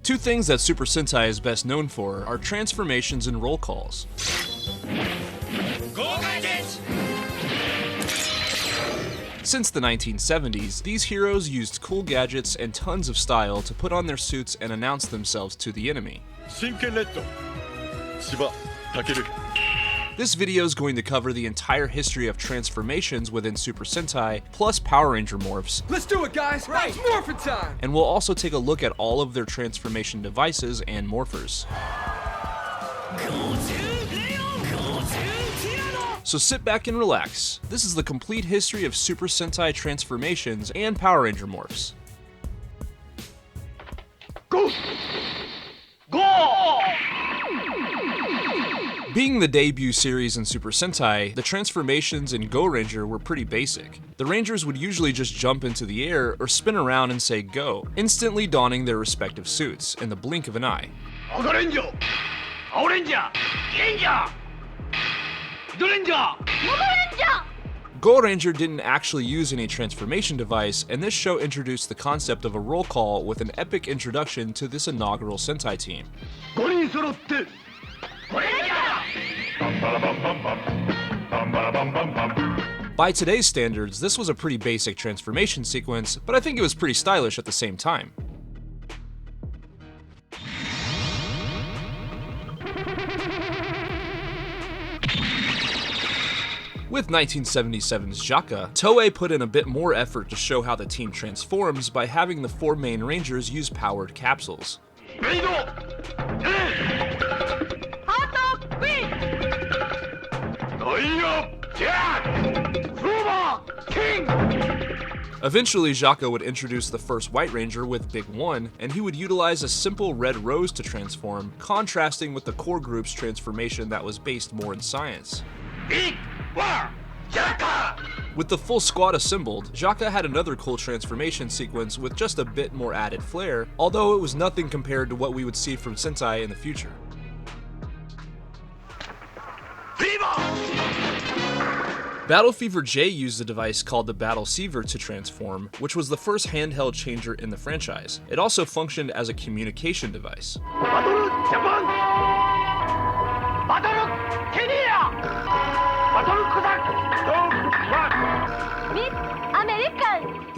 Two things that Super Sentai is best known for are transformations and roll calls. Since the 1970s, these heroes used cool gadgets and tons of style to put on their suits and announce themselves to the enemy. This video is going to cover the entire history of transformations within Super Sentai, plus Power Ranger morphs. Let's do it, guys! Right. It's morphin' time! And we'll also take a look at all of their transformation devices and morphers. So sit back and relax. This is the complete history of Super Sentai transformations and Power Ranger morphs. Go! Go! Being the debut series in Super Sentai, the transformations in Gorenger were pretty basic. The Rangers would usually just jump into the air or spin around and say go, instantly donning their respective suits in the blink of an eye. Gorenger! Gorenger! Gorenger! Gorenger didn't actually use any transformation device, and this show introduced the concept of a roll call with an epic introduction to this inaugural Sentai team. By today's standards, this was a pretty basic transformation sequence, but I think it was pretty stylish at the same time. With 1977's Jaka, Toei put in a bit more effort to show how the team transforms by having the four main Rangers use powered capsules. Eventually, Jaka would introduce the first White Ranger with Big One, and he would utilize a simple red rose to transform, contrasting with the core group's transformation that was based more in science. With the full squad assembled, Jaka had another cool transformation sequence with just a bit more added flair, although it was nothing compared to what we would see from Sentai in the future. Battle Fever J used a device called the Battle Seaver to transform, which was the first handheld changer in the franchise. It also functioned as a communication device.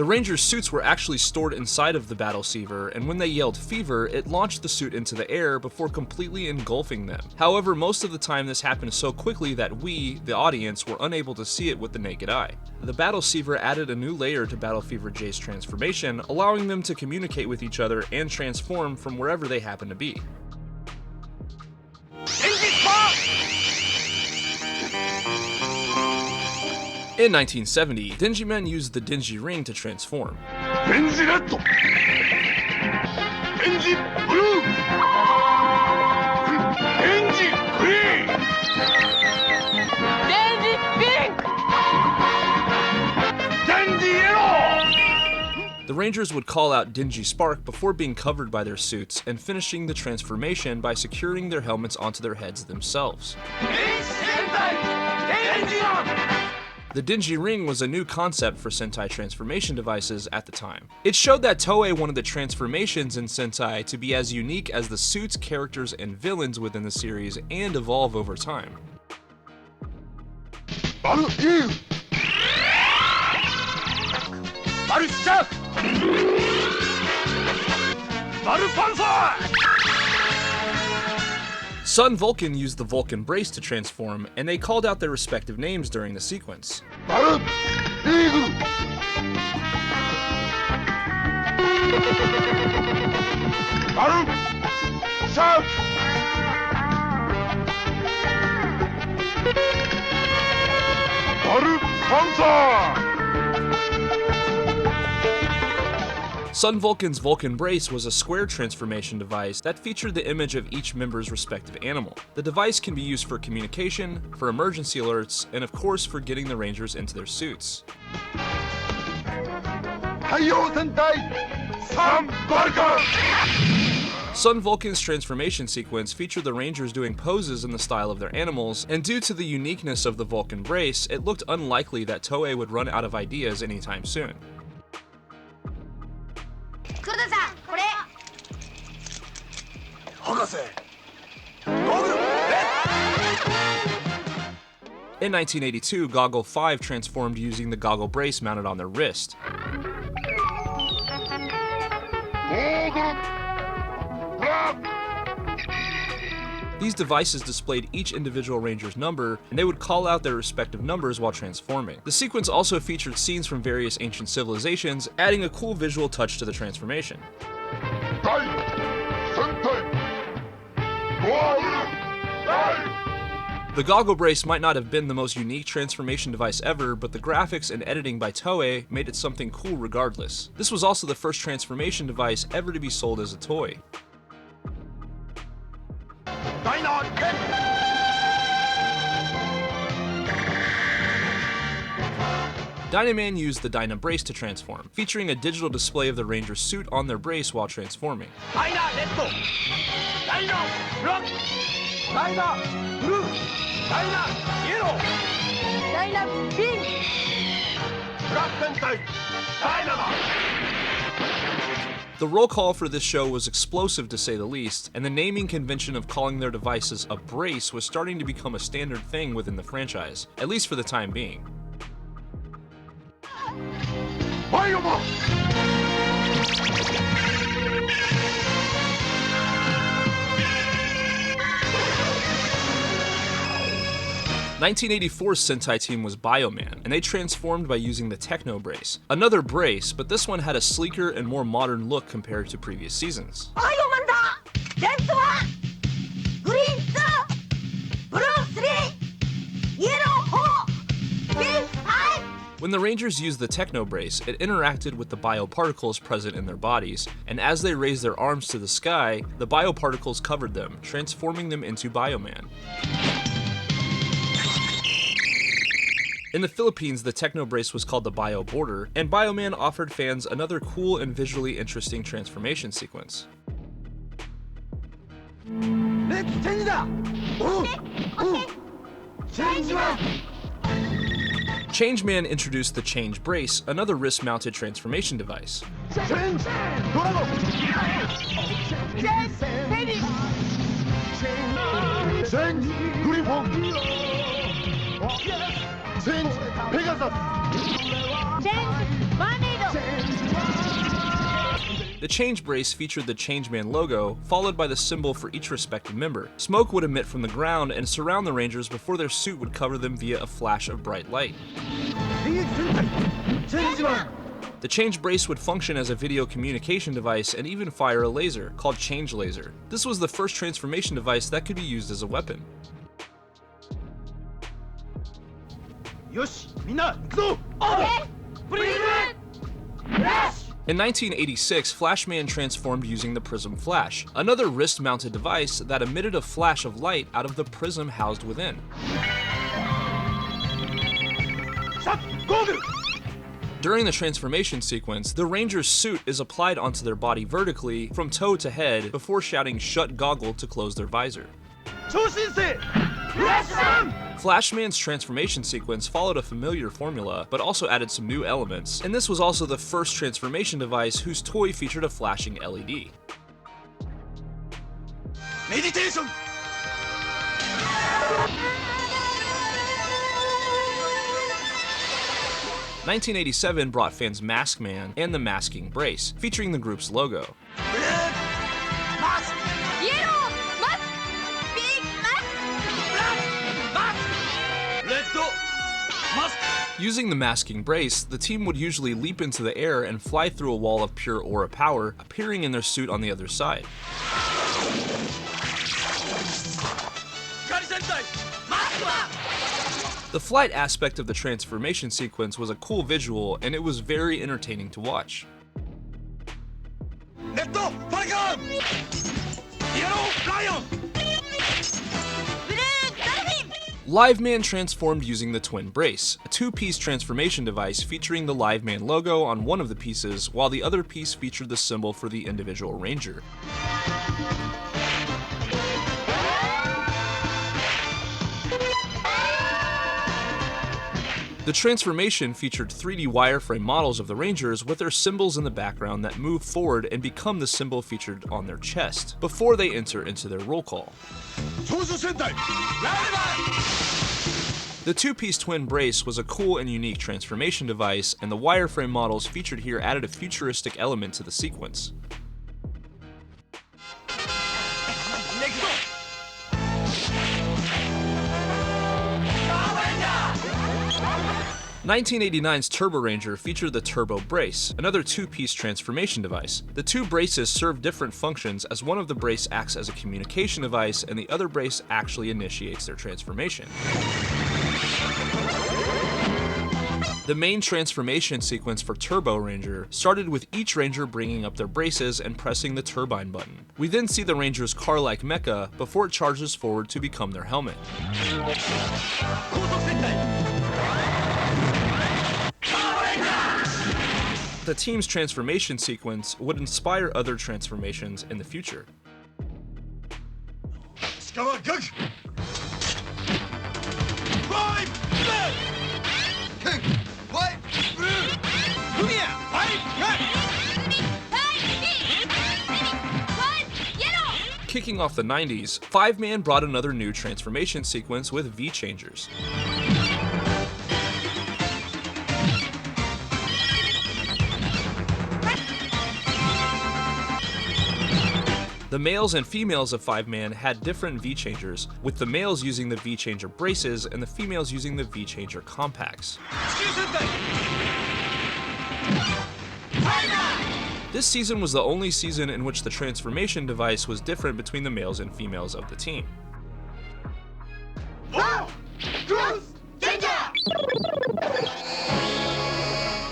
The Rangers' suits were actually stored inside of the Battle Seaver, and when they yelled fever, it launched the suit into the air before completely engulfing them. However, most of the time this happened so quickly that we, the audience, were unable to see it with the naked eye. The Battle Seaver added a new layer to Battle Fever J's transformation, allowing them to communicate with each other and transform from wherever they happen to be. In 1970, Denji-men used the Denji Ring to transform. Denji Red! Denji Blue! Denji Green! Denji Pink! Denji Yellow! The Rangers would call out Denji Spark before being covered by their suits and finishing the transformation by securing their helmets onto their heads themselves. The Denji Ring was a new concept for Sentai transformation devices at the time. It showed that Toei wanted the transformations in Sentai to be as unique as the suits, characters, and villains within the series and evolve over time. Sun Vulcan used the Vulcan Brace to transform, and they called out their respective names during the sequence. Sun Vulcan's Vulcan Brace was a square transformation device that featured the image of each member's respective animal. The device can be used for communication, for emergency alerts, and of course for getting the Rangers into their suits. Sun Vulcan's transformation sequence featured the Rangers doing poses in the style of their animals, and due to the uniqueness of the Vulcan Brace, it looked unlikely that Toei would run out of ideas anytime soon. In 1982, Goggle 5 transformed using the goggle brace mounted on their wrist. These devices displayed each individual ranger's number, and they would call out their respective numbers while transforming. The sequence also featured scenes from various ancient civilizations, adding a cool visual touch to the transformation. The goggle brace might not have been the most unique transformation device ever, but the graphics and editing by Toei made it something cool regardless. This was also the first transformation device ever to be sold as a toy. Dynaman used the Dyna brace to transform, featuring a digital display of the Ranger's suit on their brace while transforming. The roll call for this show was explosive to say the least, and the naming convention of calling their devices a brace was starting to become a standard thing within the franchise, at least for the time being. The 1984's Sentai team was Bioman, and they transformed by using the Techno brace. Another brace, but this one had a sleeker and more modern look compared to previous seasons. When the Rangers used the Techno brace, it interacted with the bioparticles present in their bodies, and as they raised their arms to the sky, the bioparticles covered them, transforming them into Bioman. In the Philippines, the Techno brace was called the Bio Border, and Bioman offered fans another cool and visually interesting transformation sequence. Changeman introduced the Change brace, another wrist-mounted transformation device. The Change brace featured the Changeman logo, followed by the symbol for each respective member. Smoke would emit from the ground and surround the Rangers before their suit would cover them via a flash of bright light. The Change brace would function as a video communication device and even fire a laser, called Change Laser. This was the first transformation device that could be used as a weapon. In 1986, Flashman transformed using the Prism Flash, another wrist-mounted device that emitted a flash of light out of the prism housed within. During the transformation sequence, the Ranger's suit is applied onto their body vertically, from toe to head, before shouting "Shut Goggle" to close their visor. Flashman's transformation sequence followed a familiar formula, but also added some new elements, and this was also the first transformation device whose toy featured a flashing LED. Meditation! 1987 brought fans Maskman and the Masking Brace, featuring the group's logo. Using the Masking Brace, the team would usually leap into the air and fly through a wall of pure aura power, appearing in their suit on the other side. The flight aspect of the transformation sequence was a cool visual, and it was very entertaining to watch. Liveman transformed using the Twin Brace, a two-piece transformation device featuring the Liveman logo on one of the pieces, while the other piece featured the symbol for the individual Ranger. The The transformation featured 3D wireframe models of the Rangers with their symbols in the background that move forward and become the symbol featured on their chest, before they enter into their roll call. The two-piece twin brace was a cool and unique transformation device, and the wireframe models featured here added a futuristic element to the sequence. 1989's Turbo Ranger featured the Turbo Brace, another two-piece transformation device. The two braces serve different functions, as one of the brace acts as a communication device and the other brace actually initiates their transformation. The main transformation sequence for Turbo Ranger started with each Ranger bringing up their braces and pressing the turbine button. We then see the Ranger's car-like mecha before it charges forward to become their helmet. The team's transformation sequence would inspire other transformations in the future. Kicking off the 90s, 5-Man brought another new transformation sequence with V-Changers. The males and females of 5-Man had different V-Changers, with the males using the V-Changer braces and the females using the V-Changer compacts. This season was the only season in which the transformation device was different between the males and females of the team.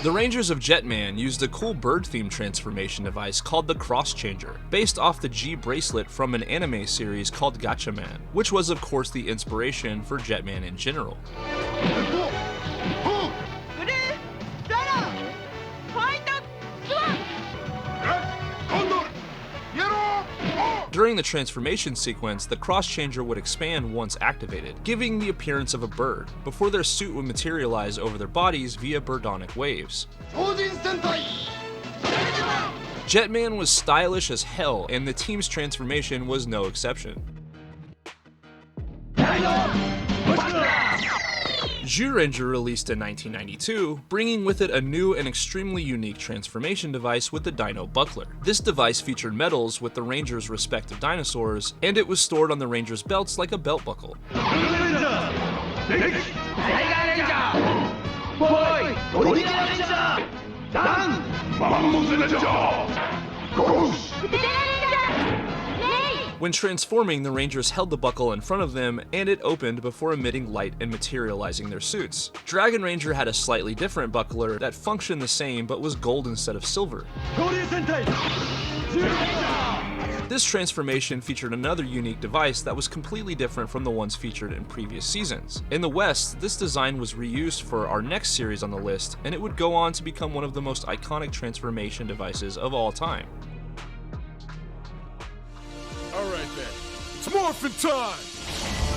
The Rangers of Jetman used a cool bird-themed transformation device called the Cross Changer, based off the G bracelet from an anime series called Gatchaman, which was of course the inspiration for Jetman in general. During the transformation sequence, the Cross Changer would expand once activated, giving the appearance of a bird, before their suit would materialize over their bodies via birdonic waves. Jetman was stylish as hell, and the team's transformation was no exception. Gorenger released in 1992, bringing with it a new and extremely unique transformation device with the Dino Buckler. This device featured medals with the Rangers' respective dinosaurs, and it was stored on the Rangers' belts like a belt buckle. When transforming, the Rangers held the buckle in front of them, and it opened before emitting light and materializing their suits. Dragon Ranger had a slightly different buckler that functioned the same but was gold instead of silver. This transformation featured another unique device that was completely different from the ones featured in previous seasons. In the West, this design was reused for our next series on the list, and it would go on to become one of the most iconic transformation devices of all time. Alright then, it's morphin' time!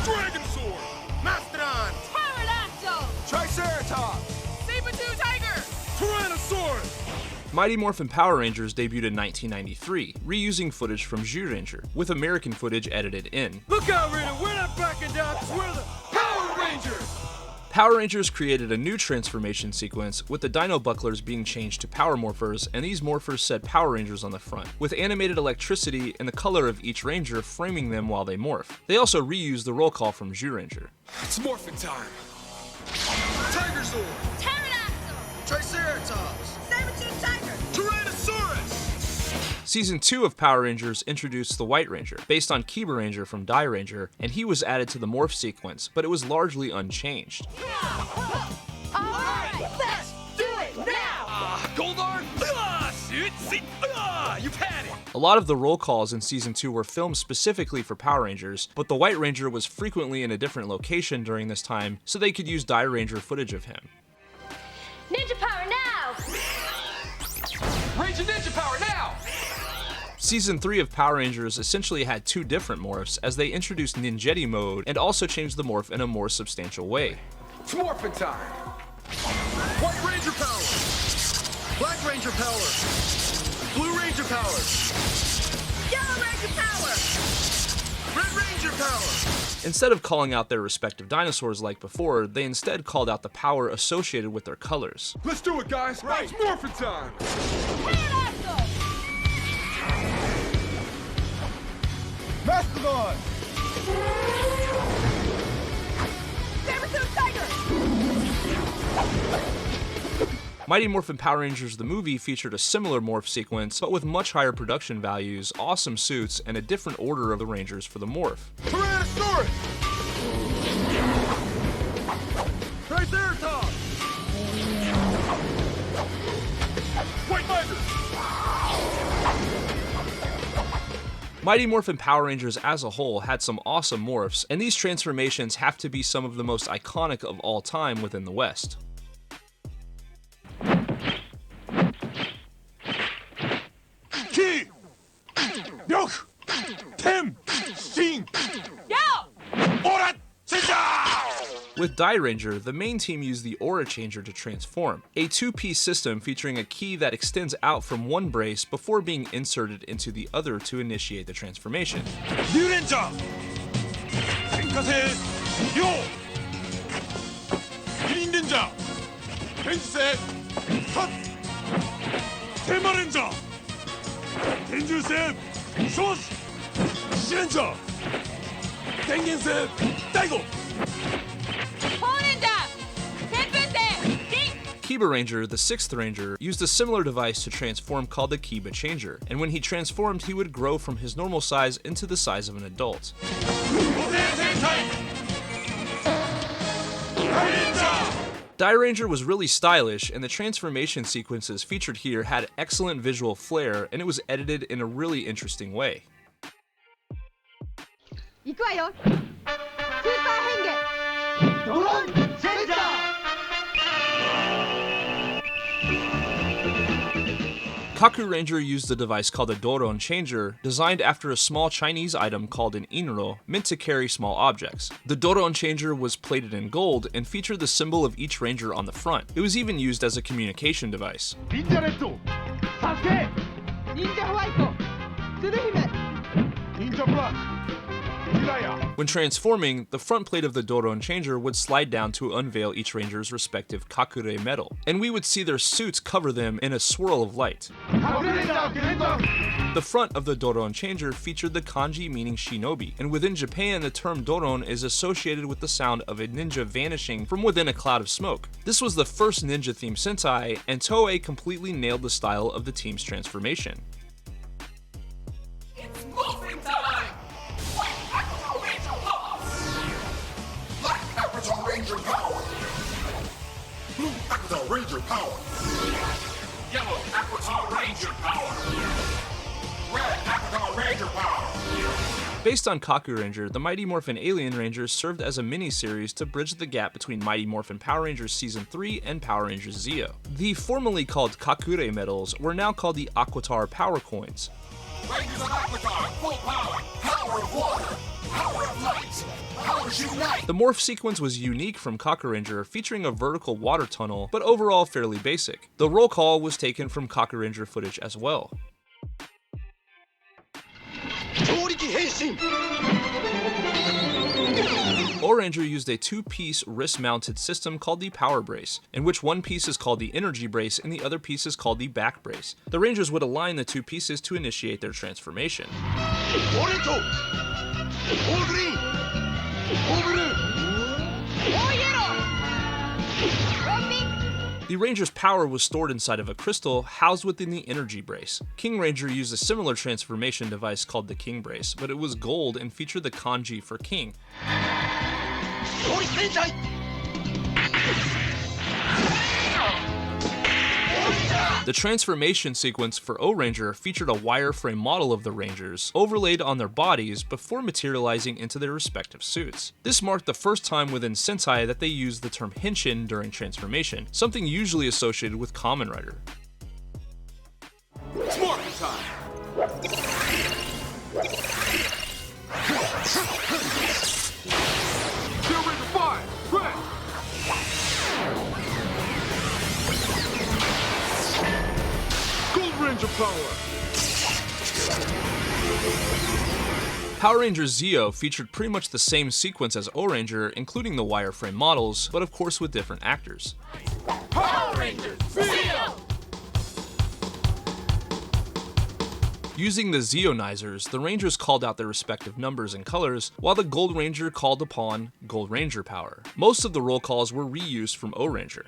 Dragon Sword! Mastodon! Pterodactyl! Triceratops! Saber-tooth tiger! Tyrannosaurus! Mighty Morphin Power Rangers debuted in 1993, reusing footage from Gorenger, with American footage edited in. Look out, Rita, we're not backing down, 'cause we're the Power Rangers! Power Rangers created a new transformation sequence, with the Dino Bucklers being changed to Power Morphers, and these morphers said Power Rangers on the front, with animated electricity and the color of each Ranger framing them while they morph. They also reused the roll call from Gorenger. It's morphin' time! Tiger Sword! Pterodactyl! Triceratops! Saber-tooth tiger! Tyrannosaurus! Season 2 of Power Rangers introduced the White Ranger, based on Kiba Ranger from Die Ranger, and he was added to the morph sequence, but it was largely unchanged. Alright, let's do it now! Goldar! You've had it! A lot of the roll calls in Season 2 were filmed specifically for Power Rangers, but the White Ranger was frequently in a different location during this time, so they could use Die Ranger footage of him. Ninja power now! Ranger Ninja Power now! Season 3 of Power Rangers essentially had two different morphs, as they introduced Ninjetti mode and also changed the morph in a more substantial way. It's morphin' time! White Ranger power! Black Ranger power. Blue Ranger power. Yellow Ranger power! Red Ranger power. Instead of calling out their respective dinosaurs like before, they instead called out the power associated with their colors. Let's do it, guys! Right. It's morphin' time! Pterodactyl! Mastodon! Saber-tooth tiger! Mighty Morphin Power Rangers the movie featured a similar morph sequence, but with much higher production values, awesome suits, and a different order of the Rangers for the morph. Tyrannosaurus! Triceratops! White Tiger! Mighty Morphin Power Rangers as a whole had some awesome morphs, and these transformations have to be some of the most iconic of all time within the West. Ki! Ryuk! Kim! Shin! Yo! Ora! Senja! With Die Ranger, the main team used the Aura Changer to transform, a two-piece system featuring a key that extends out from one brace before being inserted into the other to initiate the transformation. New Ranger! Senkase! Yo! Green Ranger! Kenjuse! Cut! Tema Ranger! Kenjuse! Shosh! Shiranger! Tengense! Daigo! Kiba Ranger, the 6th Ranger, used a similar device to transform called the Kiba Changer, and when he transformed, he would grow from his normal size into the size of an adult. Die Ranger was really stylish, and the transformation sequences featured here had excellent visual flair, and it was edited in a really interesting way. 行くわよ。スーパー変化。ドローンチェンジャー。 Kaku Ranger used a device called a Doron Changer, designed after a small Chinese item called an inro, meant to carry small objects. The Doron Changer was plated in gold and featured the symbol of each ranger on the front. It was even used as a communication device. Ninja Red! Sasuke! Ninja White! Tsuruhime! Ninja Black! Hiraya! When transforming, the front plate of the Doron Changer would slide down to unveil each ranger's respective Kakure medal, and we would see their suits cover them in a swirl of light. The front of the Doron Changer featured the kanji meaning shinobi, and within Japan the term Doron is associated with the sound of a ninja vanishing from within a cloud of smoke. This was the first ninja-themed Sentai, and Toei completely nailed the style of the team's transformation. It's morphin' time! Black Avatar Ranger power! Blue Avatar Ranger power! Yellow Avatar Ranger power! Red Avatar Ranger power! Based on Kaku Ranger, the Mighty Morphin Alien Rangers served as a mini-series to bridge the gap between Mighty Morphin Power Rangers Season 3 and Power Rangers Zeo. The formerly called Kakure medals were now called the Aquatar Power Coins. Rangers of Avatar, full power! Power of water! Power of light! Powers unite! The morph sequence was unique from Kaku Ranger, featuring a vertical water tunnel, but overall fairly basic. The roll call was taken from Kaku Ranger footage as well. Gorenger used a two-piece wrist-mounted system called the Power Brace, in which one piece is called the Energy Brace and the other piece is called the Back Brace. The Rangers would align the two pieces to initiate their transformation. The Ranger's power was stored inside of a crystal housed within the Energy Brace. King Ranger used a similar transformation device called the King Brace, but it was gold and featured the kanji for king. The transformation sequence for O-Ranger featured a wireframe model of the Rangers, overlaid on their bodies before materializing into their respective suits. This marked the first time within Sentai that they used the term henshin during transformation, something usually associated with Kamen Rider. It's morphin' time! Steel Ranger 5, red! power. Power Rangers Zeo featured pretty much the same sequence as O-Ranger, including the wireframe models, but of course with different actors. Power Rangers, Zeo! Using the Zeonizers, the Rangers called out their respective numbers and colors, while the Gold Ranger called upon Gold Ranger power. Most of the roll calls were reused from O-Ranger.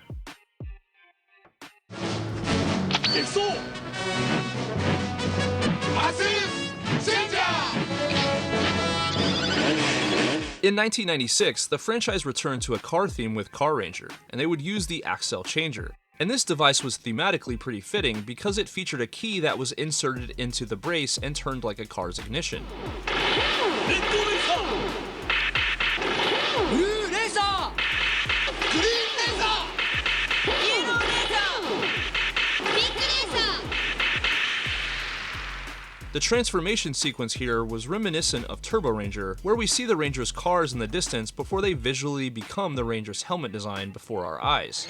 In 1996, the franchise returned to a car theme with Car Ranger, and they would use the Axle Changer. And this device was thematically pretty fitting because it featured a key that was inserted into the brace and turned like a car's ignition. The transformation sequence here was reminiscent of Turbo Ranger, where we see the Ranger's cars in the distance before they visually become the Ranger's helmet design before our eyes.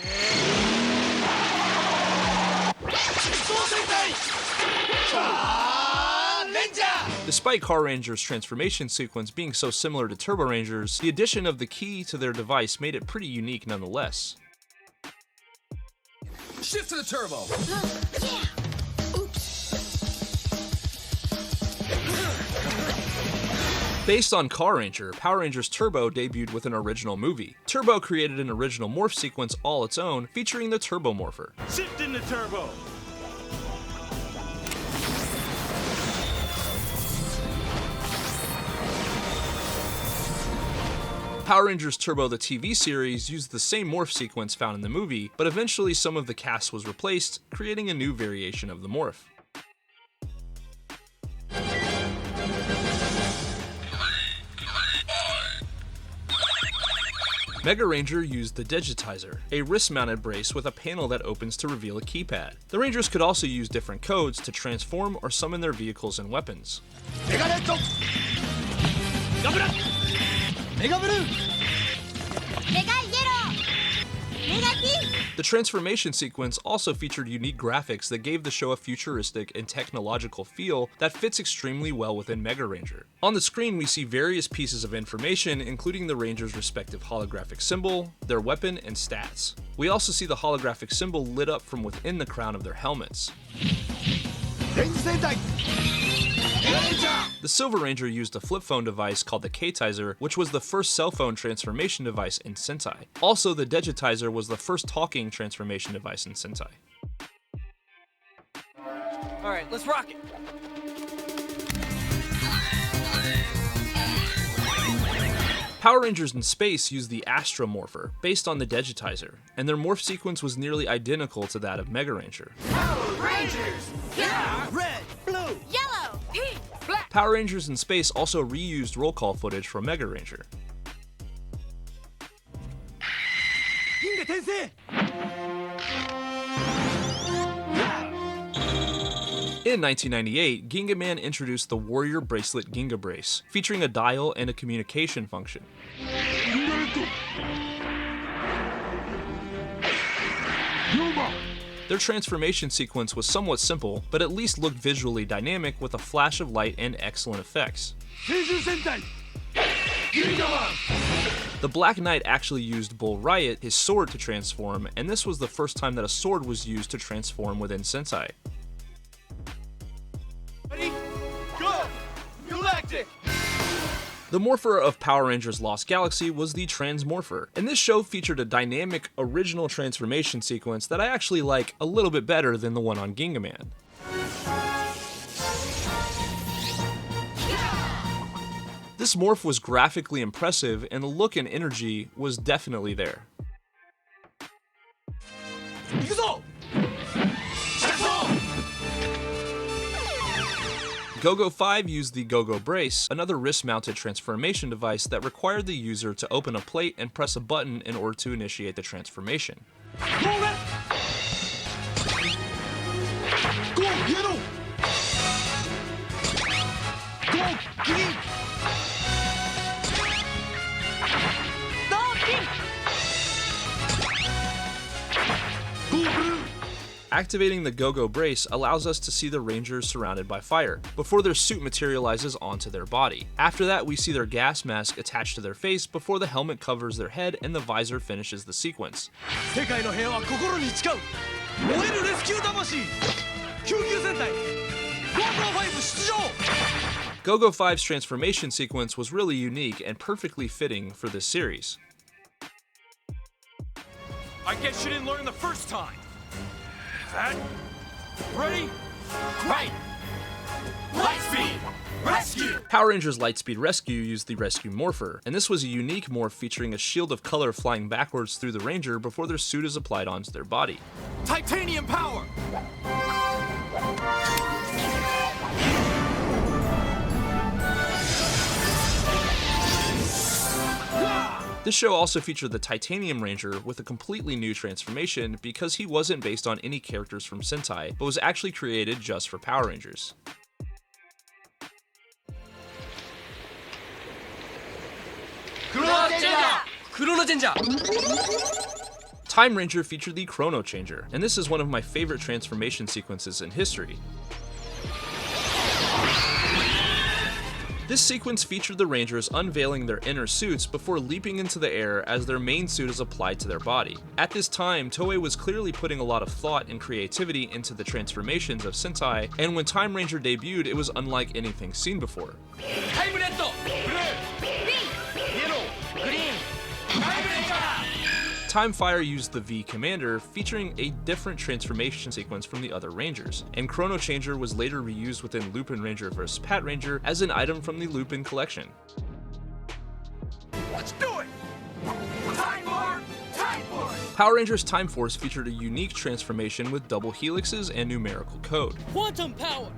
Despite Car Ranger's transformation sequence being so similar to Turbo Ranger's, the addition of the key to their device made it pretty unique nonetheless. Shift to the turbo. Based on Car Ranger, Power Rangers Turbo debuted with an original movie. Turbo created an original morph sequence all its own, featuring the Turbo Morpher. Shift in the turbo. Power Rangers Turbo the TV series used the same morph sequence found in the movie, but eventually some of the cast was replaced, creating a new variation of the morph. Mega Ranger used the Digitizer, a wrist-mounted brace with a panel that opens to reveal a keypad. The Rangers could also use different codes to transform or summon their vehicles and weapons. The transformation sequence also featured unique graphics that gave the show a futuristic and technological feel that fits extremely well within Mega Ranger. On the screen we see various pieces of information, including the Ranger's respective holographic symbol, their weapon, and stats. We also see the holographic symbol lit up from within the crown of their helmets. The Silver Ranger used a flip phone device called the K-Tizer, which was the first cell phone transformation device in Sentai. Also, the Digitizer was the first talking transformation device in Sentai. Alright, let's rock it! Power Rangers in Space used the Astro Morpher, based on the Digitizer, and their morph sequence was nearly identical to that of Mega Ranger. Power Rangers! Yeah! Red, blue, Yellow! Pink! Black! Power Rangers in Space also reused roll call footage from Mega Ranger. In 1998, Ginga Man introduced the Warrior Bracelet Ginga Brace, featuring a dial and a communication function. Their transformation sequence was somewhat simple, but at least looked visually dynamic with a flash of light and excellent effects. The Black Knight actually used Bull Riot, his sword, to transform, and this was the first time that a sword was used to transform within Sentai. Ready? Go! Galactic! The Morpher of Power Rangers Lost Galaxy was the Transmorpher, and this show featured a dynamic, original transformation sequence that I actually like a little bit better than the one on Ginga Man. This morph was graphically impressive, and the look and energy was definitely there. Go-Go 5 used the Go-Go Brace, another wrist-mounted transformation device that required the user to open a plate and press a button in order to initiate the transformation. Activating the Go-Go brace allows us to see the Rangers surrounded by fire, before their suit materializes onto their body. After that, we see their gas mask attached to their face before the helmet covers their head and the visor finishes the sequence. Go-Go 5's transformation sequence was really unique and perfectly fitting for this series. I guess you didn't learn the first time. That? Ready? Right! Lightspeed! Rescue! Power Rangers Lightspeed Rescue used the Rescue Morpher, and this was a unique morph featuring a shield of color flying backwards through the Ranger before their suit is applied onto their body. Titanium power! This show also featured the Titanium Ranger with a completely new transformation because he wasn't based on any characters from Sentai, but was actually created just for Power Rangers. Time Ranger featured the Chrono Changer, and this is one of my favorite transformation sequences in history. This sequence featured the Rangers unveiling their inner suits before leaping into the air as their main suit is applied to their body. At this time, Toei was clearly putting a lot of thought and creativity into the transformations of Sentai, and when Time Ranger debuted, it was unlike anything seen before. Time Fire used the V Commander, featuring a different transformation sequence from the other Rangers, and Chrono Changer was later reused within Lupin Ranger vs. Pat Ranger as an item from the Lupin collection. Let's do it! Time War! Time Force! Power Rangers Time Force featured a unique transformation with double helixes and numerical code. Quantum power!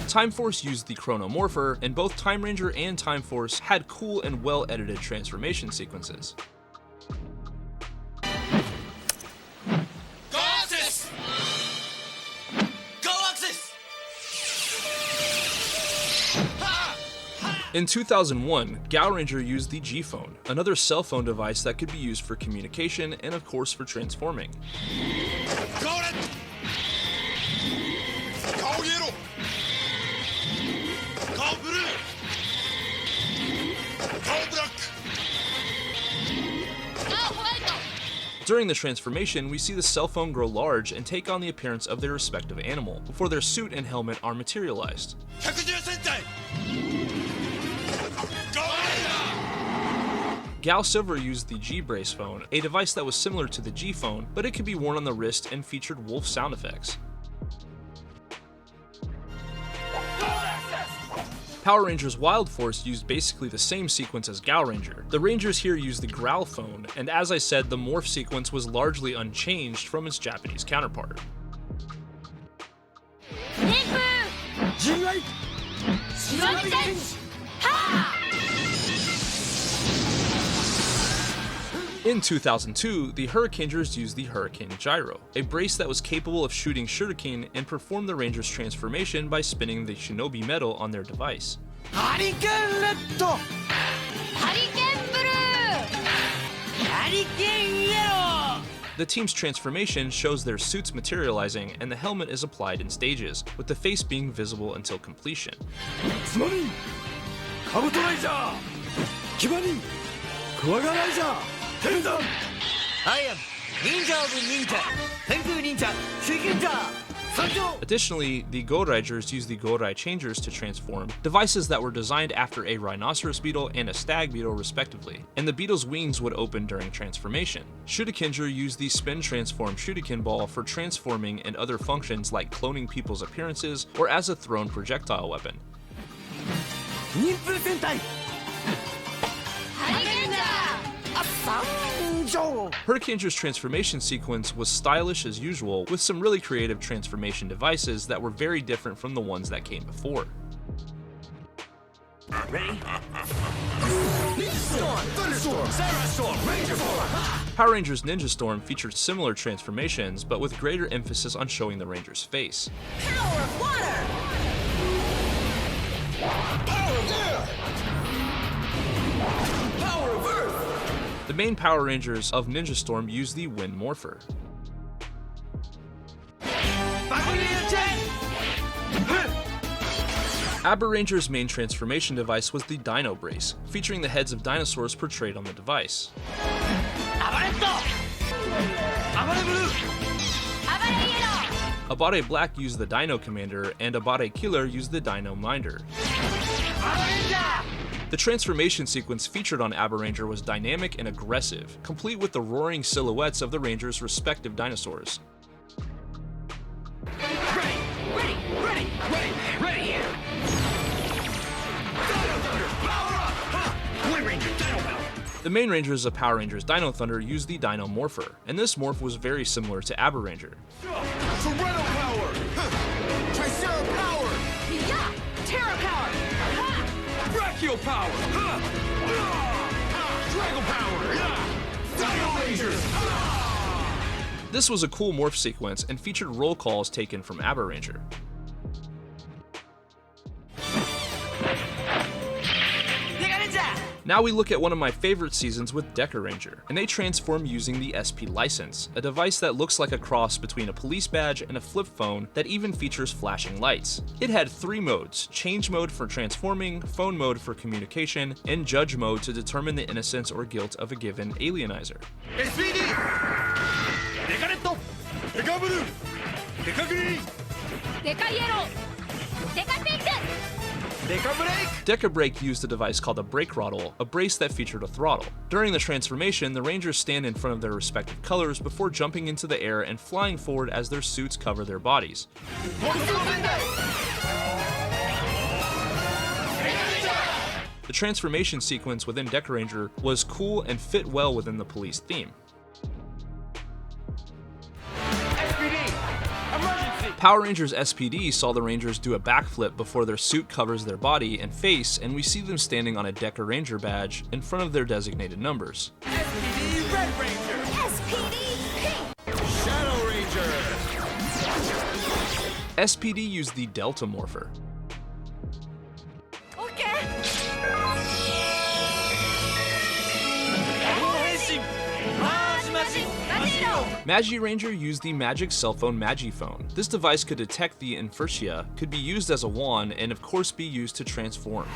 Time Force used the Chrono Morpher, and both Time Ranger and Time Force had cool and well-edited transformation sequences. In 2001, Gorenger used the G-Phone, another cell phone device that could be used for communication and of course for transforming. During the transformation, we see the cell phone grow large and take on the appearance of their respective animal, before their suit and helmet are materialized. Gal Silver used the G-Brace phone, a device that was similar to the G-Phone, but it could be worn on the wrist and featured wolf sound effects. Power Rangers Wild Force used basically the same sequence as Gorenger. The Rangers here used the Growl phone, and as I said, the morph sequence was largely unchanged from its Japanese counterpart. In 2002, the Hurricanegers used the Hurricane Gyro, a brace that was capable of shooting shuriken and performed the Rangers' transformation by spinning the Shinobi Metal on their device. The team's transformation shows their suits materializing and the helmet is applied in stages, with the face being visible until completion. I am Ninja of Ninja, Tenku Ninja, Shuigenja, Sanjo! Additionally, the Gorengers use the Gorai Changers to transform, devices that were designed after a rhinoceros beetle and a stag beetle respectively, and the beetle's wings would open during transformation. Shurikinger used the spin transform Shuriken ball for transforming and other functions like cloning people's appearances or as a thrown projectile weapon. Ninfu Sentai! Hurricanger's transformation sequence was stylish as usual, with some really creative transformation devices that were very different from the ones that came before. Ready? Power Rangers Ninja Storm featured similar transformations, but with greater emphasis on showing the Ranger's face. Power of water! Power of air! Power of earth! The main Power Rangers of Ninja Storm used the Wind Morpher. AbbaRanger's main transformation device was the Dino Brace, featuring the heads of dinosaurs portrayed on the device. Abare Black used the Dino Commander, and Abare Killer used the Dino Minder. The transformation sequence featured on AbbaRanger was dynamic and aggressive, complete with the roaring silhouettes of the Rangers' respective dinosaurs. The main Rangers of Power Rangers Dino Thunder used the Dino Morpher, and this morph was very similar to AbbaRanger. Tornado power! Tricera power! Yeah! Terra power! Brachial power! Dragon power! Dino Rangers! This was a cool morph sequence and featured roll calls taken from AbbaRanger. Now we look at one of my favorite seasons with Gorenger, and they transform using the SP license, a device that looks like a cross between a police badge and a flip phone that even features flashing lights. It had 3 modes: change mode for transforming, phone mode for communication, and judge mode to determine the innocence or guilt of a given alienizer. SPD! Decaretto! Decablu! Decagri! Deca Yellow! Deca Pink! Deca Break! Deca Brake used a device called a brake throttle, a brace that featured a throttle. During the transformation, the Rangers stand in front of their respective colors before jumping into the air and flying forward as their suits cover their bodies. The transformation sequence within Gorenger was cool and fit well within the police theme. Power Rangers SPD saw the Rangers do a backflip before their suit covers their body and face, and we see them standing on a Gorenger badge in front of their designated numbers. SPD Red Ranger! SPD Pink! Shadow Ranger! SPD used the Delta Morpher. Okay! Magi Ranger used the Magic Cell Phone Magiphone. This device could detect the inertia, could be used as a wand, and of course be used to transform.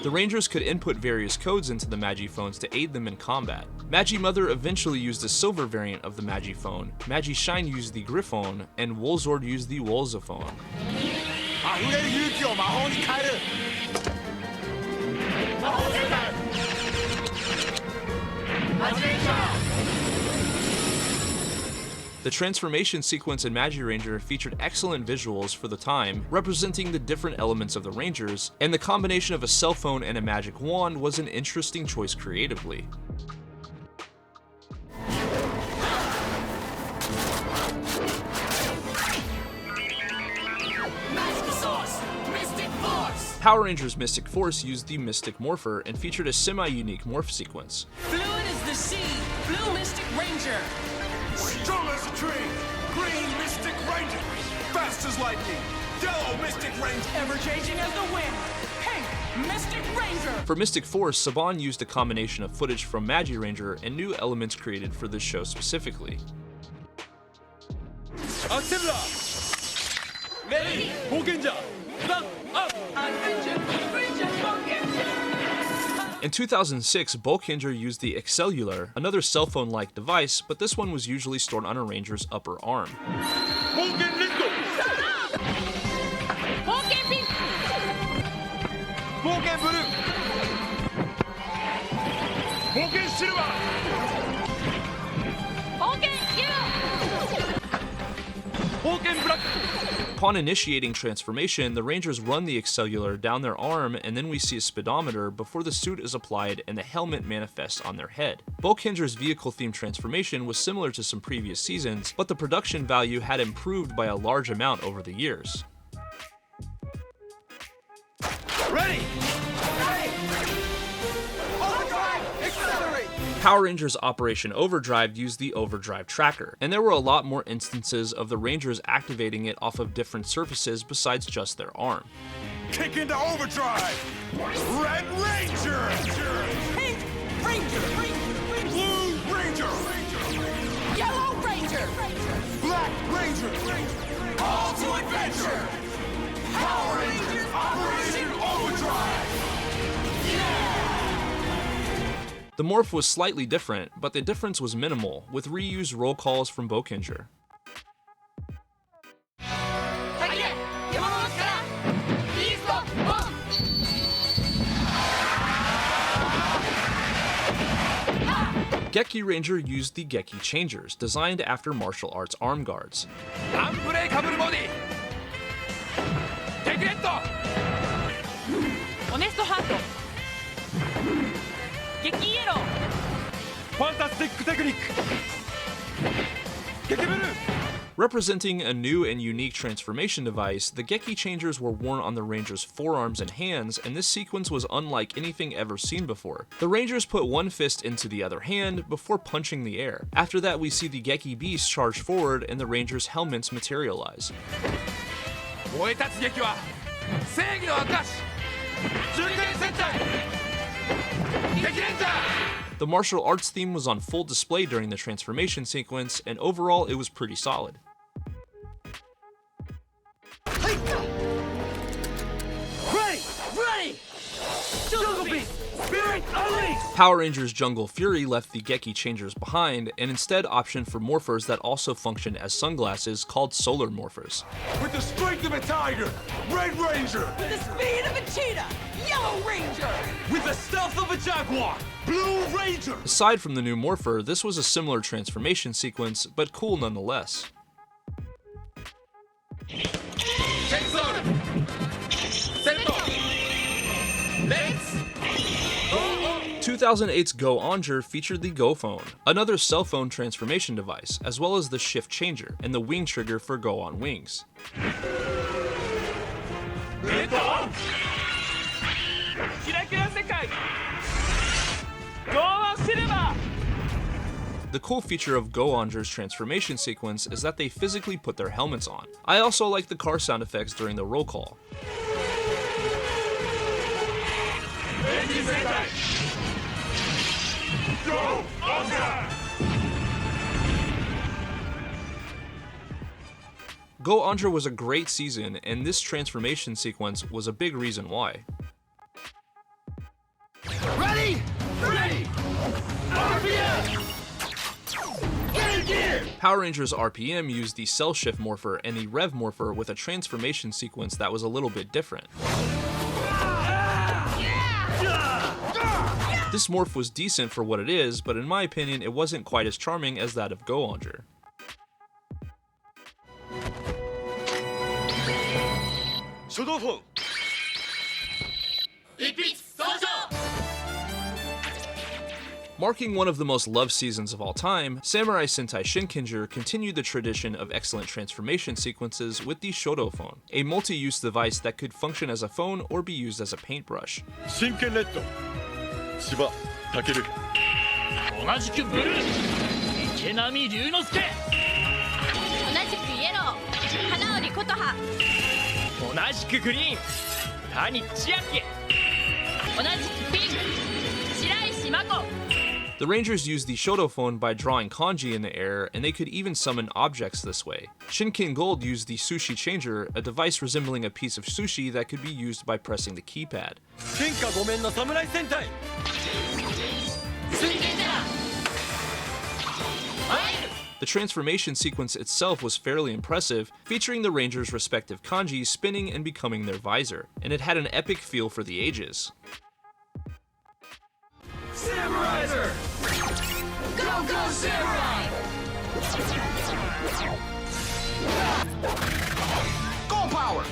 The Rangers could input various codes into the Magiphones to aid them in combat. Magimother eventually used a silver variant of the Magiphone, Magishine used the Griffon, and Wolzord used the Wolzophone. The transformation sequence in Magiranger featured excellent visuals for the time, representing the different elements of the Rangers, and the combination of a cell phone and a magic wand was an interesting choice creatively. Power Rangers Mystic Force used the Mystic Morpher and featured a semi-unique morph sequence. Fluid is the sea, Blue Mystic Ranger. Strong as a tree! Green Mystic Ranger! Fast as lightning! Yellow Mystic Ranger! Ever-changing as the wind. Pink Mystic Ranger. For Mystic Force, Saban used a combination of footage from Magiranger and new elements created for this show specifically. Ready! Gorenger! Up! In 2006, Gorenger used the Excellular, another cell phone-like device, but this one was usually stored on a Ranger's upper arm. Upon initiating transformation, the Rangers run the Excellular down their arm, and then we see a speedometer before the suit is applied and the helmet manifests on their head. Gorenger's vehicle-themed transformation was similar to some previous seasons, but the production value had improved by a large amount over the years. Ready! Ready! Overdrive! Accelerate! Power Rangers Operation Overdrive used the Overdrive Tracker, and there were a lot more instances of the Rangers activating it off of different surfaces besides just their arm. Kick into overdrive! Red Ranger! Pink Ranger. Blue Ranger! Yellow Ranger. Black Ranger! All to adventure! Power Rangers Operation Overdrive! The morph was slightly different, but the difference was minimal, with reused roll calls from Gorenger. Geki Ranger used the Geki Changers, designed after martial arts arm guards. Honesto Hato. Geki Yellow. Fantastic technique! Geki Blue! Representing a new and unique transformation device, the Geki Changers were worn on the Rangers' forearms and hands, and this sequence was unlike anything ever seen before. The Rangers put one fist into the other hand before punching the air. After that, we see the Geki Beasts charge forward and the Rangers' helmets materialize. The martial arts theme was on full display during the transformation sequence, and overall it was pretty solid. Ready! Jungle Beast! Spirit Unleashed! Power Rangers Jungle Fury left the Geki Changers behind and instead optioned for morphers that also function as sunglasses called solar morphers. With the strength of a tiger, Red Ranger! With the speed of a cheetah. Yellow Ranger. With the stealth of a jaguar, Blue Ranger! Aside from the new morpher, this was a similar transformation sequence, but cool nonetheless. 2008's Gozyuger featured the Go Phone, another cell phone transformation device, as well as the Shift Changer and the wing trigger for Go on Wings. The cool feature of Gozyuger's transformation sequence is that they physically put their helmets on. I also like the car sound effects during the roll call. Gozyuger was a great season, and this transformation sequence was a big reason why. Ready! Ready! RPM! Get in gear! Power Rangers RPM used the Cell Shift Morpher and the Rev Morpher with a transformation sequence that was a little bit different. This morph was decent for what it is, but in my opinion, it wasn't quite as charming as that of Gozyuger. Marking one of the most loved seasons of all time, Samurai Sentai Shinkenger continued the tradition of excellent transformation sequences with the Shodo Phone, a multi-use device that could function as a phone or be used as a paintbrush. 真剣レッド千葉健同じくブルー池波龍之介同じくイエロー花織琴葉同じくグリーン谷千秋同じくピンク白石真子 The Rangers used the Shodo Phone by drawing kanji in the air, and they could even summon objects this way. Shinken Gold used the Sushi Changer, a device resembling a piece of sushi that could be used by pressing the keypad. 天下御免の侍戦隊 The transformation sequence itself was fairly impressive, featuring the Rangers' respective kanji spinning and becoming their visor, and it had an epic feel for the ages. Samuraiser! Go, go, Samurai! Go power!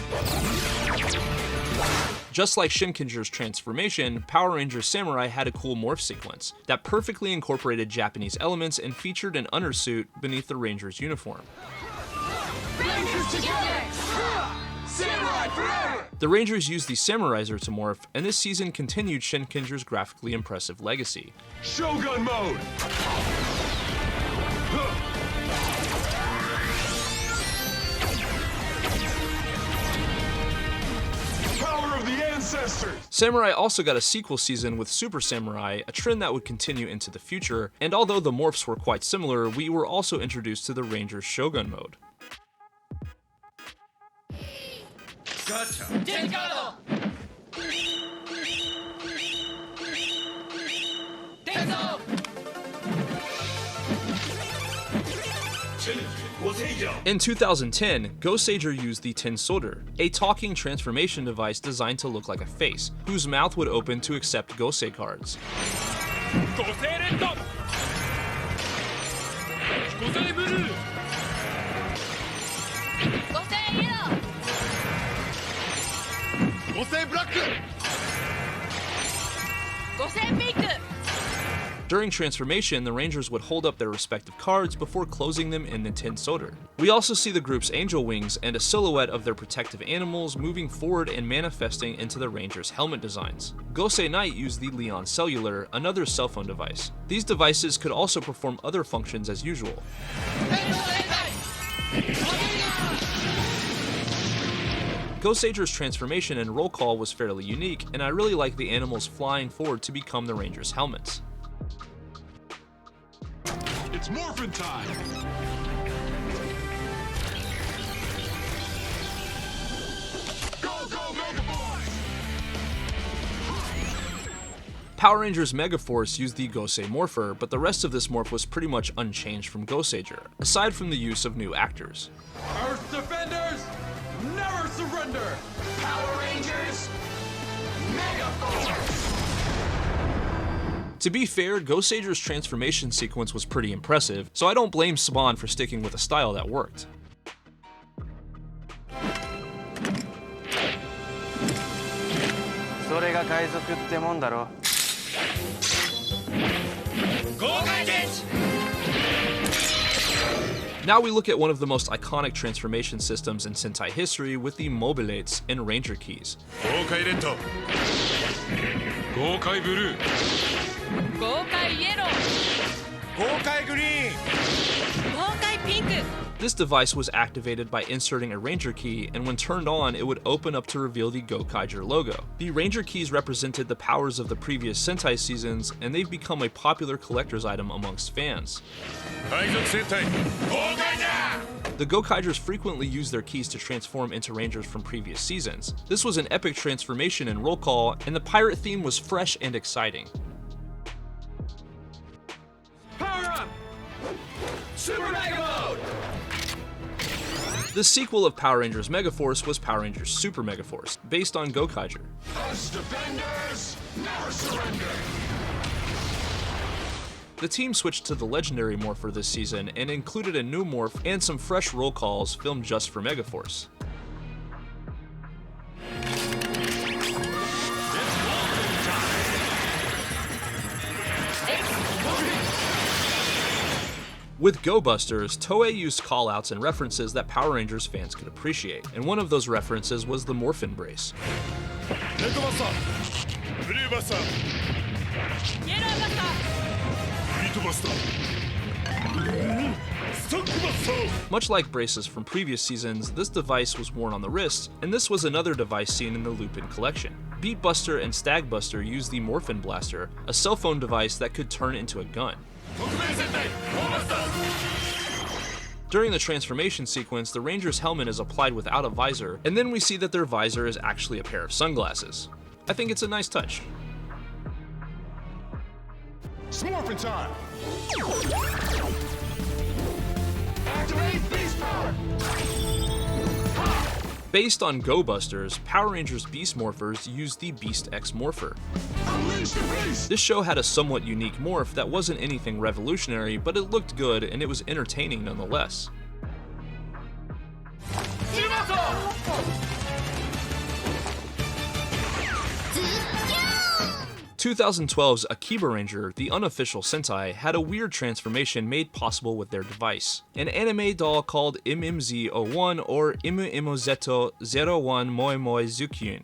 Just like Shinkenger's transformation, Power Rangers Samurai had a cool morph sequence that perfectly incorporated Japanese elements and featured an undersuit beneath the Rangers' uniform. Rangers together! Samurai forever! The Rangers used the Samuraizer to morph, and this season continued Shinkinger's graphically impressive legacy. Shogun mode! Power of the ancestors! Samurai also got a sequel season with Super Samurai, a trend that would continue into the future, and although the morphs were quite similar, we were also introduced to the Rangers Shogun mode. Gotcha! Denkado! Denzo! In 2010, Gozyuger used the Tensoder, a talking transformation device designed to look like a face, whose mouth would open to accept Gosei cards. During transformation, the Rangers would hold up their respective cards before closing them in the Tensoder. We also see the group's angel wings and a silhouette of their protective animals moving forward and manifesting into the Rangers' helmet designs. Gosei Knight used the Leon Cellular, another cell phone device. These devices could also perform other functions as usual. Gozyuger's transformation and roll call was fairly unique, and I really like the animals flying forward to become the Rangers' helmets. It's morphin' time! Go, go, Mega Boy! Power Rangers Megaforce used the Gosei Morpher, but the rest of this morph was pretty much unchanged from Gozyuger, aside from the use of new actors. Earth Defenders, never surrender! Power Rangers! Megaforce! To be fair, Gozyuger's transformation sequence was pretty impressive, so I don't blame Spawn for sticking with a style that worked. Now we look at one of the most iconic transformation systems in Sentai history with the Mobilates and Ranger keys. Gokai Red! Gokai Blue! Gokai Yellow! Gokai Green! Gokai Pink! This device was activated by inserting a Ranger key, and when turned on, it would open up to reveal the Gokaiger logo. The Ranger keys represented the powers of the previous Sentai seasons, and they've become a popular collector's item amongst fans. The Gokaigers frequently use their keys to transform into Rangers from previous seasons. This was an epic transformation in roll call, and the pirate theme was fresh and exciting. Power up! Super Mega Mode! The sequel of Power Rangers Megaforce was Power Rangers Super Megaforce, based on Gokaiger. Earth Defenders, never surrender! The team switched to the Legendary Morpher this season and included a new morph and some fresh roll calls filmed just for Megaforce. With Go Busters, Toei used callouts and references that Power Rangers fans could appreciate, and one of those references was the Morphin Brace. Red Buster! Blue Buster! Yellow Buster! Beat Buster! Stock Buster! Much like braces from previous seasons, this device was worn on the wrist, and this was another device seen in the Lupin collection. Beat Buster and Stag Buster used the Morphin Blaster, a cell phone device that could turn into a gun. During the transformation sequence, the Ranger's helmet is applied without a visor, and then we see that their visor is actually a pair of sunglasses. I think it's a nice touch. Smorphin' time! Activate Beast Power! Based on Go Busters, Power Rangers Beast Morphers used the Beast X Morpher. Unleash the beast! This show had a somewhat unique morph that wasn't anything revolutionary, but it looked good and it was entertaining nonetheless. 2012's Akiba Ranger, the unofficial Sentai, had a weird transformation made possible with their device. An anime doll called MMZ01 or MMOZ01 Moi Moi Zukyun.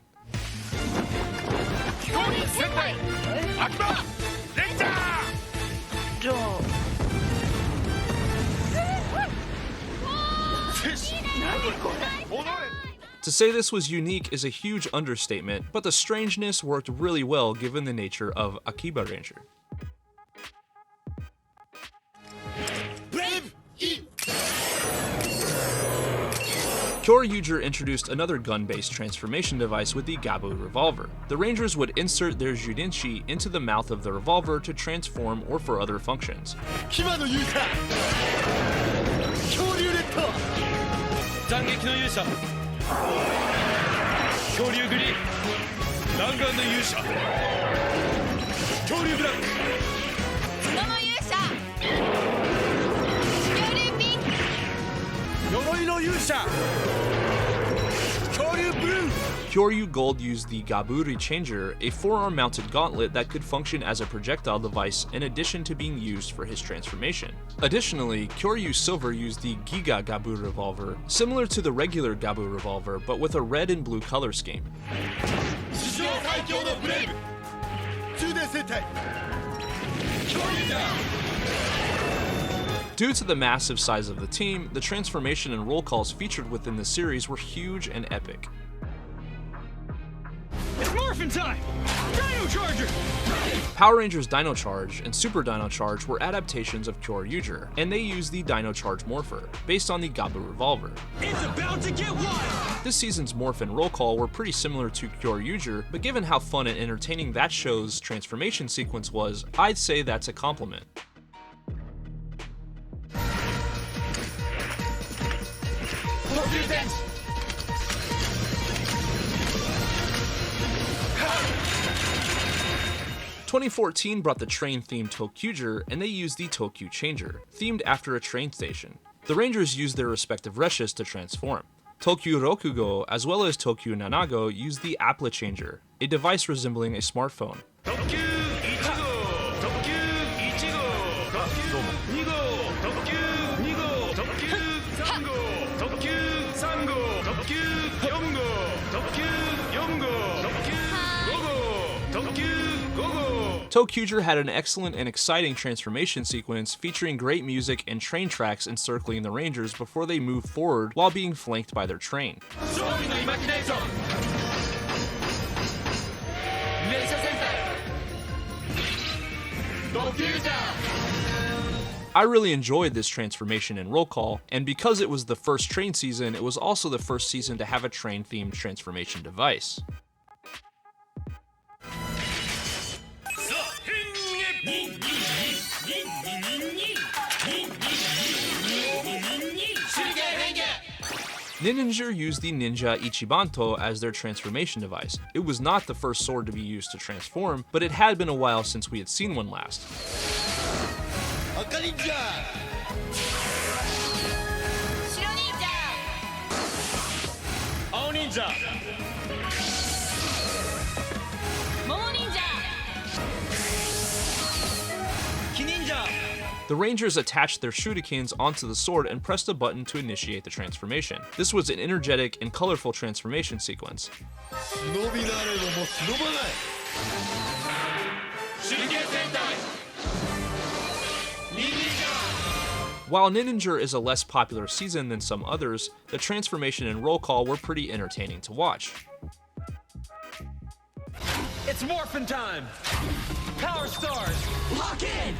To say this was unique is a huge understatement, but the strangeness worked really well given the nature of Akiba Ranger. Goryuger introduced another gun-based transformation device with the Gabu revolver. The Rangers would insert their Judenshi into the mouth of the revolver to transform or for other functions. Kyoryu Gold used the Gaburi Changer, a forearm-mounted gauntlet that could function as a projectile device in addition to being used for his transformation. Additionally, Kyoryu Silver used the Giga Gabu revolver, similar to the regular Gabu revolver, but with a red and blue color scheme. Due to the massive size of the team, the transformation and roll calls featured within the series were huge and epic. It's morphin' time! Dino Charger! Power Rangers Dino Charge and Super Dino Charge were adaptations of Goryuger, and they used the Dino Charge Morpher, based on the Gabu revolver. It's about to get wild! This season's morph and roll call were pretty similar to Goryuger, but given how fun and entertaining that show's transformation sequence was, I'd say that's a compliment. Defense! 2014 brought the train-themed Tokuger, and they used the Tokyu Changer, themed after a train station. The Rangers used their respective reshas to transform. Tokyu Rokugo, as well as Tokyu Nanago, used the Applet Changer, a device resembling a smartphone. Tokuger had an excellent and exciting transformation sequence featuring great music and train tracks encircling the Rangers before they moved forward while being flanked by their train. I really enjoyed this transformation and roll call, and because it was the first train season, it was also the first season to have a train-themed transformation device. Ninja used the Ninja Ichibanto as their transformation device. It was not the first sword to be used to transform, but it had been a while since we had seen one last. The Rangers attached their shurikens onto the sword and pressed a button to initiate the transformation. This was an energetic and colorful transformation sequence. While Ninja is a less popular season than some others, the transformation and roll call were pretty entertaining to watch. It's morphin' time! Power Stars, lock in!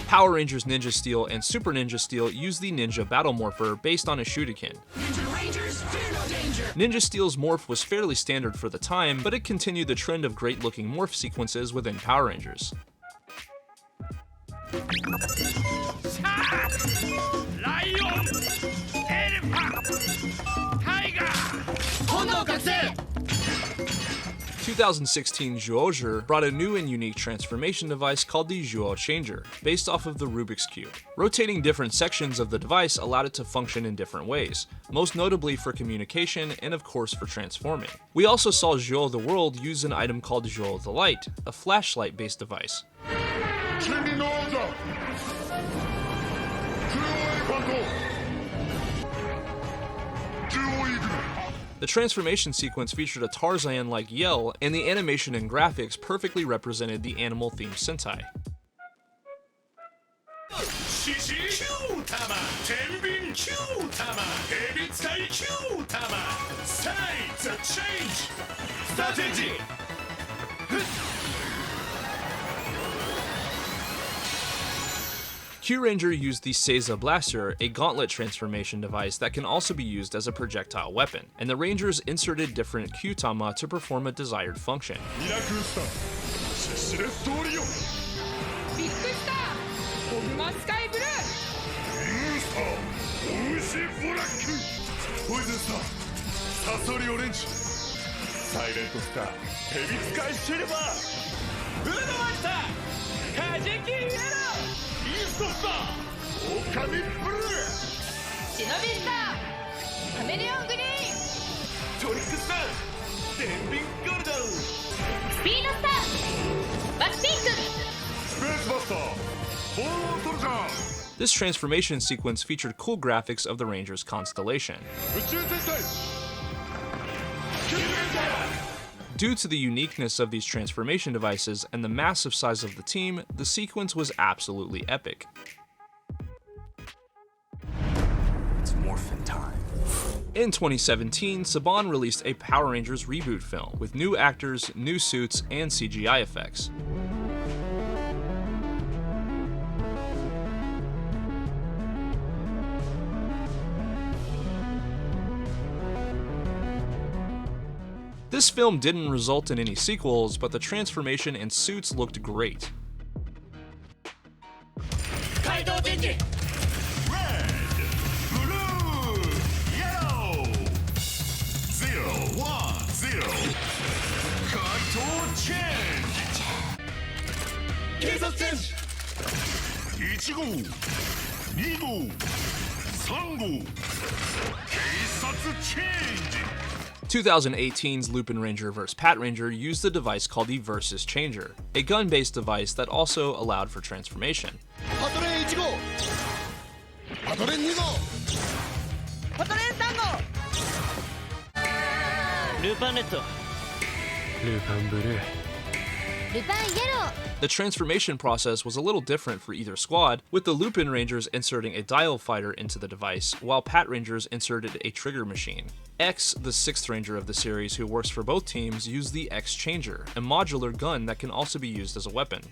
Power Rangers Ninja Steel and Super Ninja Steel use the Ninja Battle Morpher based on a shuriken. Ninja Rangers, fear no danger! Ninja Steel's morph was fairly standard for the time, but it continued the trend of great-looking morph sequences within Power Rangers. Lion! Elephant! Tiger! 2016 Gozyuger brought a new and unique transformation device called the Zuo Changer, based off of the Rubik's Cube. Rotating different sections of the device allowed it to function in different ways, most notably for communication and of course for transforming. We also saw Zuo the World use an item called Zuo the Light, a flashlight based device. The transformation sequence featured a Tarzan-like yell, and the animation and graphics perfectly represented the animal-themed Sentai. Gorenger used the Seiza Blaster, a gauntlet transformation device that can also be used as a projectile weapon, and the Rangers inserted different Q-Tama to perform a desired function. This transformation sequence featured cool graphics of the Rangers' constellation. Due to the uniqueness of these transformation devices and the massive size of the team, the sequence was absolutely epic. It's morphin' time. In 2017, Saban released a Power Rangers reboot film with new actors, new suits, and CGI effects. This film didn't result in any sequels, but the transformation and suits looked great. change. 2018's Lupin Ranger vs. Pat Ranger used a device called the Versus Changer, a gun-based device that also allowed for transformation. The transformation process was a little different for either squad, with the Lupin Rangers inserting a dial fighter into the device, while Pat Rangers inserted a trigger machine. X, the 6th Ranger of the series who works for both teams, used the X Changer, a modular gun that can also be used as a weapon.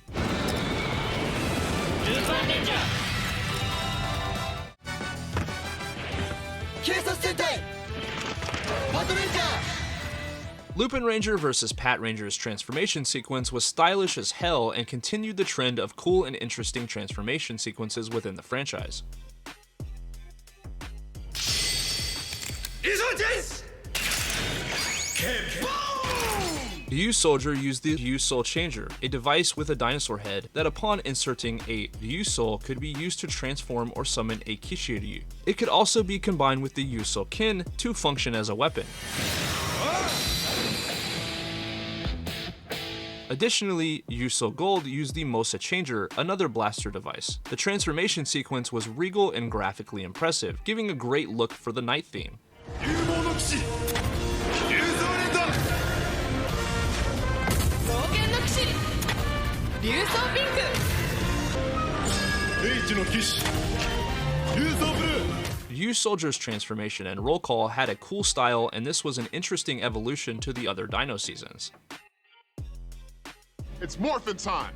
Lupin Ranger vs. Pat Ranger's transformation sequence was stylish as hell and continued the trend of cool and interesting transformation sequences within the franchise. Ryu Soldier used the Ryu Soul Changer, a device with a dinosaur head that upon inserting a Ryu Soul could be used to transform or summon a Kishiryu. It could also be combined with the Ryu Soul Kin to function as a weapon. Additionally, Yuso Gold used the Mosa Changer, another blaster device. The transformation sequence was regal and graphically impressive, giving a great look for the night theme. Ryu Soldier's transformation and roll call had a cool style, and this was an interesting evolution to the other Dino seasons. It's morphin' time!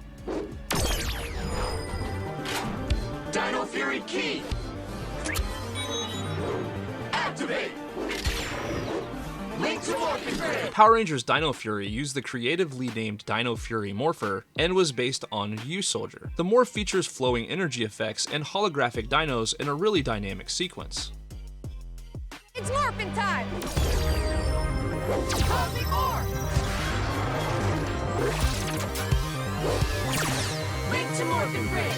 Dino Fury Key! Activate! Link to Morphin Grid! Power Rangers Dino Fury used the creatively named Dino Fury Morpher and was based on Ryu Soldier. The morph features flowing energy effects and holographic dinos in a really dynamic sequence. It's morphin' time! Cosmic Morph! Link to Morphin Grid.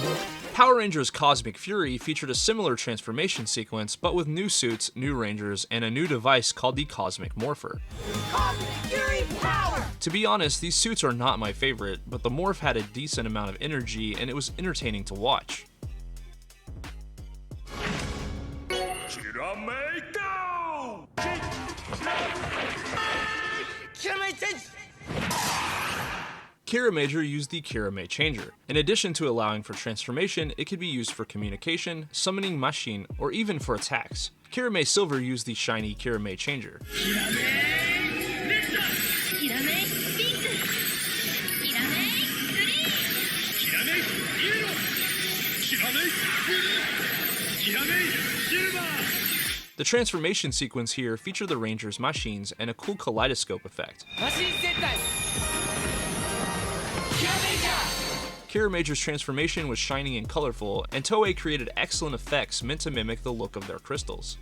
Power Rangers Cosmic Fury featured a similar transformation sequence, but with new suits, new Rangers, and a new device called the Cosmic Morpher. Cosmic Fury Power. To be honest, these suits are not my favorite, but the morph had a decent amount of energy and it was entertaining to watch. Kirame, go! Kira Major used the Kirame Changer. In addition to allowing for transformation, it could be used for communication, summoning machine, or even for attacks. Kirame Silver used the shiny Kirame Changer. The transformation sequence here featured the Rangers' machines and a cool kaleidoscope effect. Kira Major's transformation was shiny and colorful, and Toei created excellent effects meant to mimic the look of their crystals.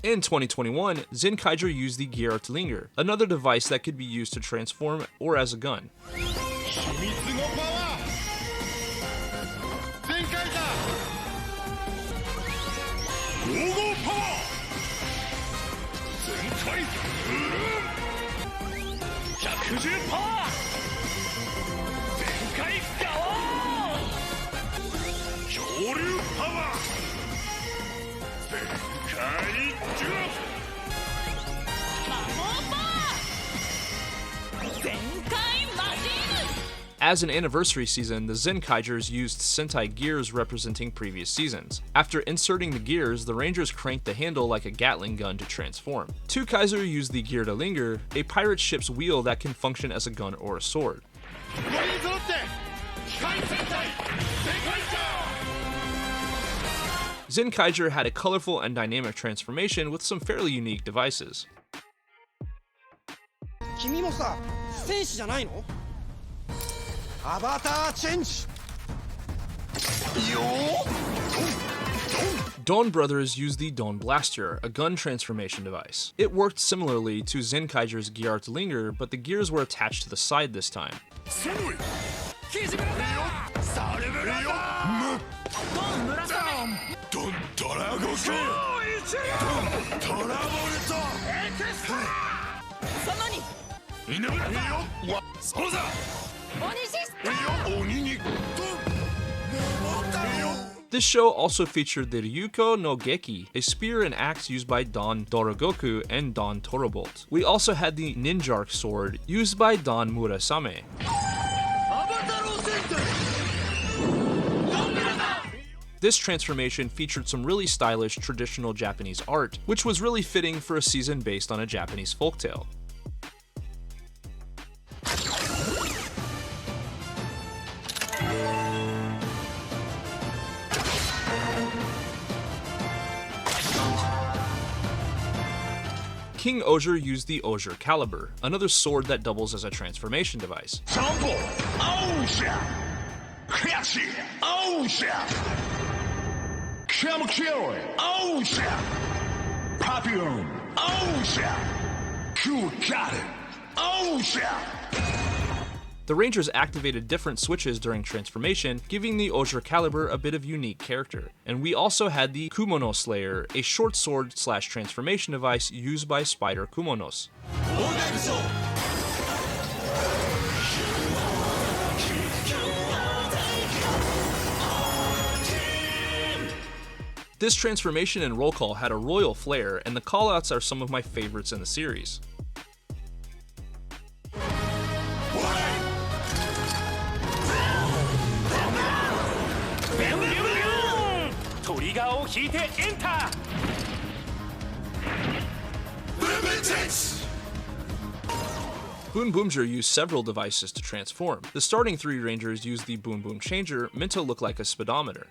In 2021, Zenkaiger used the Gyartlinger, another device that could be used to transform or as a gun. As an anniversary season, the Zenkaigers used Sentai gears representing previous seasons. After inserting the gears, the Rangers cranked the handle like a Gatling gun to transform. Two Kaiser used the Gyartlinger, a pirate ship's wheel that can function as a gun or a sword. Zenkaiger had a colorful and dynamic transformation with some fairly unique devices. Dawn Brothers used the Dawn Blaster, a gun transformation device. It worked similarly to Zenkaiger's Gyartlinger, but the gears were attached to the side this time. This show also featured the Ryuko no Geki, a spear and axe used by Don Dorogoku and Don Torobolt. We also had the Ninjark sword, used by Don Murasame. This transformation featured some really stylish traditional Japanese art, which was really fitting for a season based on a Japanese folktale. King Ozier used the Ozier Caliber, another sword that doubles as a transformation device. The Rangers activated different switches during transformation, giving the Ozier Caliber a bit of unique character. And we also had the Kumono Slayer, a short sword slash transformation device used by Spider Kumonos. This transformation and roll call had a royal flair, and the callouts are some of my favorites in the series. Boom Boomger used several devices to transform. The starting three Rangers used the Boom Boom Changer, meant to look like a speedometer.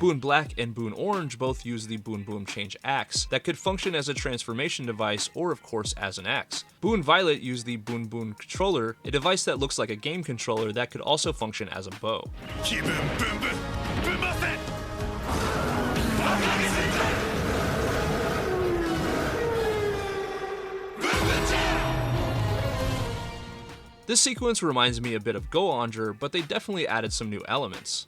Boon Black and Boon Orange both use the Boon Boom Change Axe that could function as a transformation device or of course as an axe. Boon Violet used the Boon Boon Controller, a device that looks like a game controller that could also function as a bow. This sequence reminds me a bit of Gorenger, but they definitely added some new elements.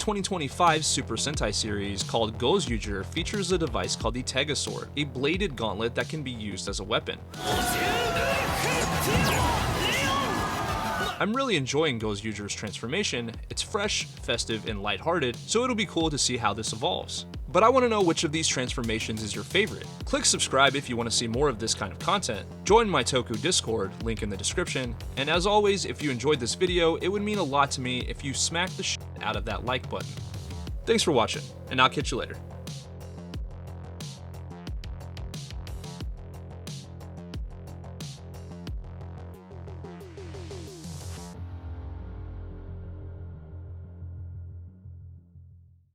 2025's Super Sentai series called Gozyuger features a device called the Tega Sword, a bladed gauntlet that can be used as a weapon. I'm really enjoying Gozyuger's transformation. It's fresh, festive, and lighthearted, so it'll be cool to see how this evolves. But I want to know which of these transformations is your favorite. Click subscribe if you want to see more of this kind of content. Join my Toku Discord, link in the description. And as always, if you enjoyed this video, it would mean a lot to me if you smack the shit out of that like button. Thanks for watching, and I'll catch you later.